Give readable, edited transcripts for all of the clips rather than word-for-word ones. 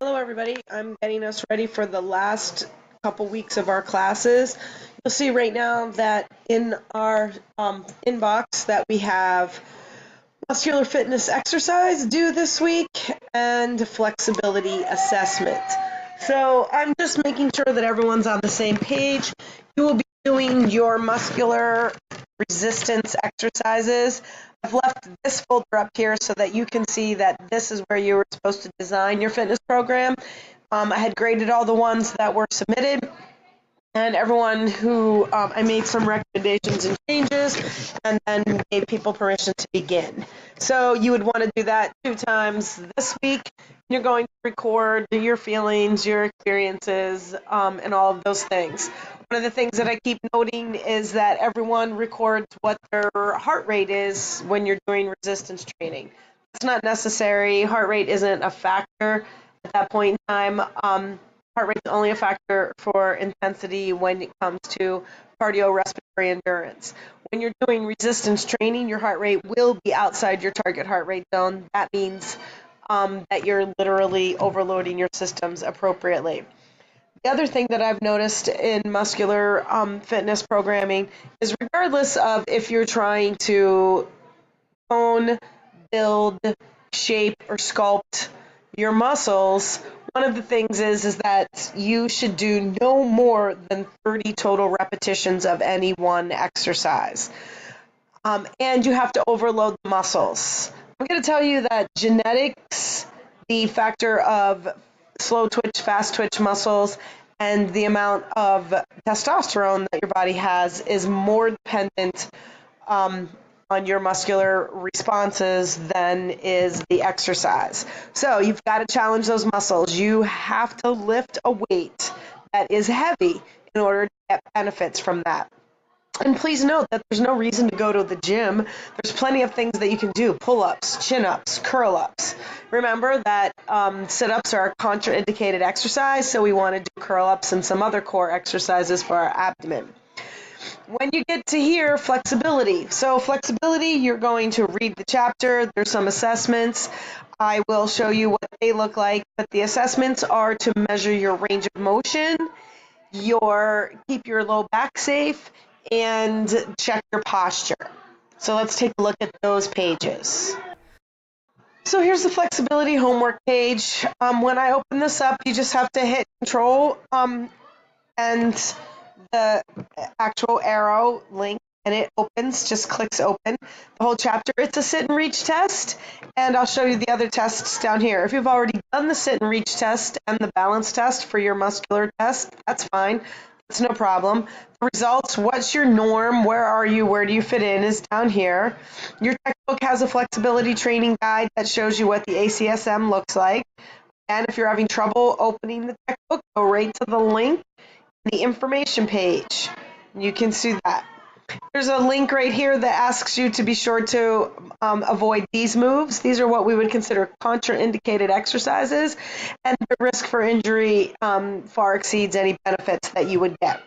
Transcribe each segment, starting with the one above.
Hello, everybody. I'm getting us ready for the last couple weeks of our classes. You'll see right now that in our inbox that we have muscular fitness exercise due this week and flexibility assessment. So I'm just making sure that everyone's on the same page. You will be doing your muscular resistance exercises. I've left this folder up here so that you can see that this is where you were supposed to design your fitness program. I had graded all the ones that were submitted, and everyone who I made some recommendations and changes, and then gave people permission to begin. So you would want to do that 2 times this week. You're going to record your feelings, your experiences, and all of those things. One of the things that I keep noting is that everyone records what their heart rate is when you're doing resistance training. It's not necessary. Heart rate isn't a factor at that point in time. Heart rate is only a factor for intensity when it comes to cardiorespiratory endurance. When you're doing resistance training, your heart rate will be outside your target heart rate zone. That means that you're literally overloading your systems appropriately. The other thing that I've noticed in muscular fitness programming is regardless of if you're trying to tone, build, shape, or sculpt your muscles, one of the things is that you should do no more than 30 total repetitions of any one exercise. And you have to overload the muscles. I'm going to tell you that genetics, the factor of slow twitch, fast twitch muscles, and the amount of testosterone that your body has is more dependent on your muscular responses than is the exercise. So you've got to challenge those muscles. You have to lift a weight that is heavy in order to get benefits from that. And please note that there's no reason to go to the gym. There's plenty of things that you can do: pull-ups, chin-ups, curl-ups. Remember that sit-ups are a contraindicated exercise, so we want to do curl-ups and some other core exercises for our abdomen. When you get to here, flexibility. So flexibility, you're going to read the chapter. There's some assessments. I will show you what they look like, but the assessments are to measure your range of motion, keep your low back safe, and check your posture. So let's take a look at those pages. So here's the flexibility homework page. When I open this up, you just have to hit Control and the actual arrow link, and it opens, just clicks open the whole chapter. It's a sit and reach test, and I'll show you the other tests down here. If you've already done the sit and reach test and the balance test for your muscular test, that's fine. It's no problem. The results, what's your norm, where are you, where do you fit in, is down here. Your textbook has a flexibility training guide that shows you what the ACSM looks like. And if you're having trouble opening the textbook, go right to the link, the information page. You can see that. There's a link right here that asks you to be sure to avoid these moves. These are what we would consider contraindicated exercises, and the risk for injury far exceeds any benefits that you would get.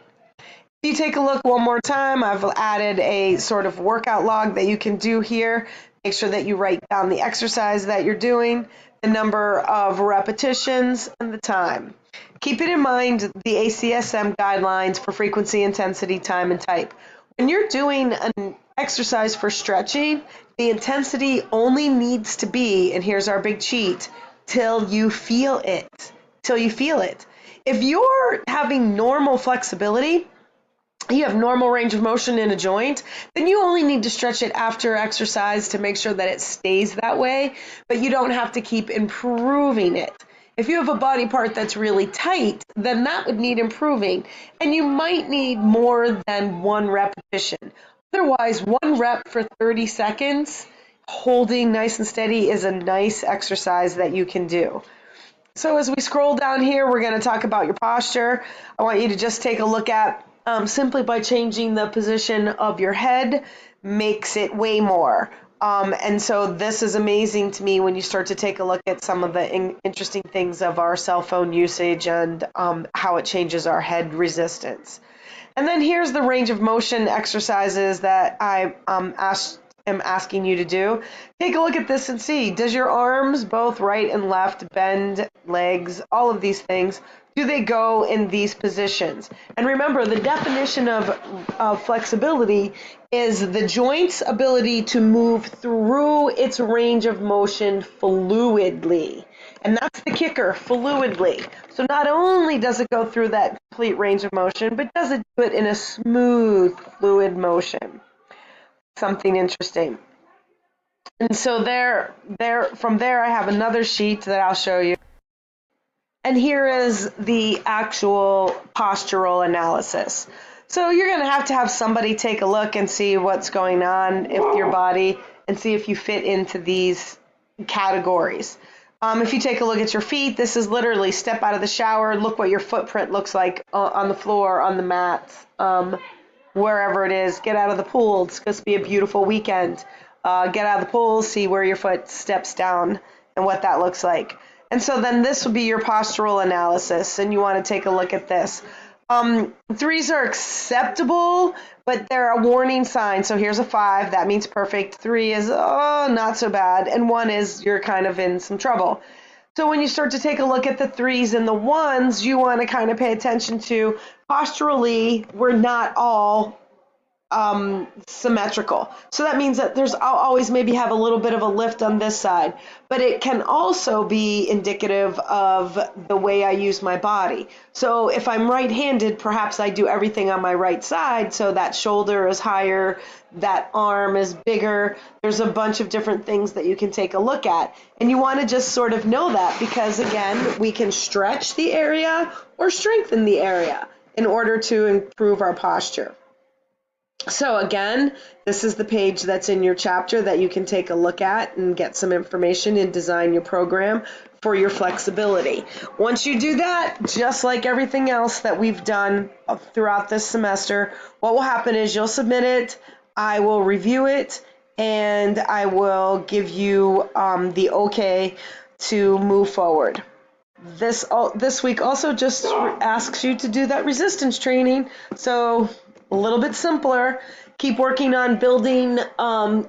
If you take a look one more time, I've added a sort of workout log that you can do here. Make sure that you write down the exercise that you're doing, the number of repetitions, and the time. Keep it in mind the ACSM guidelines for frequency, intensity, time, and type. When you're doing an exercise for stretching, the intensity only needs to be, and here's our big cheat, till you feel it. Till you feel it. If you're having normal flexibility, you have normal range of motion in a joint, then you only need to stretch it after exercise to make sure that it stays that way, but you don't have to keep improving it. If you have a body part that's really tight, then that would need improving, and you might need more than one repetition. Otherwise, one rep for 30 seconds, holding nice and steady, is a nice exercise that you can do. So as we scroll down here, we're going to talk about your posture. I want you to just take a look at simply by changing the position of your head makes it way more. And so this is amazing to me when you start to take a look at some of the interesting things of our cell phone usage and how it changes our head resistance. And then here's the range of motion exercises that I asked am asking you to do. Take a look at this and see, does your arms, both right and left, bend, legs, all of these things, do they go in these positions? And remember, the definition of flexibility is the joint's ability to move through its range of motion fluidly. And that's the kicker, fluidly. So not only does it go through that complete range of motion, but does it do it in a smooth, fluid motion? Something interesting. And so from there, I have another sheet that I'll show you. And here is the actual postural analysis. So you're going to have somebody take a look and see what's going on with your body and see if you fit into these categories. If you take a look at your feet, this is literally step out of the shower, look what your footprint looks like on the floor, on the mat, wherever it is. Get out of the pool. It's supposed to be a beautiful weekend. Get out of the pool, see where your foot steps down and what that looks like. And so then this will be your postural analysis, and you want to take a look at this. Threes are acceptable, but they're a warning sign. So here's a 5, that means perfect. 3 is, oh, not so bad. And 1 is you're kind of in some trouble. So when you start to take a look at the 3s and the 1s, you want to kind of pay attention to posturally, we're not all symmetrical. So that means that I'll always maybe have a little bit of a lift on this side, but it can also be indicative of the way I use my body. So if I'm right-handed, perhaps I do everything on my right side, so that shoulder is higher, that arm is bigger. There's a bunch of different things that you can take a look at, and you want to just sort of know that, because again, we can stretch the area or strengthen the area in order to improve our posture. So again, this is the page that's in your chapter that you can take a look at and get some information and design your program for your flexibility. Once you do that, just like everything else that we've done throughout this semester, what will happen is you'll submit it, I will review it, and I will give you the okay to move forward. This week also just asks you to do that resistance training, so a little bit simpler. Keep working on building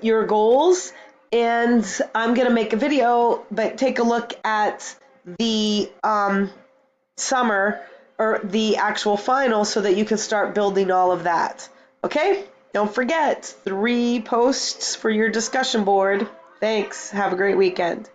your goals, and I'm going to make a video, but take a look at the summer or the actual final so that you can start building all of that. Okay? Don't forget, 3 posts for your discussion board. Thanks. Have a great weekend.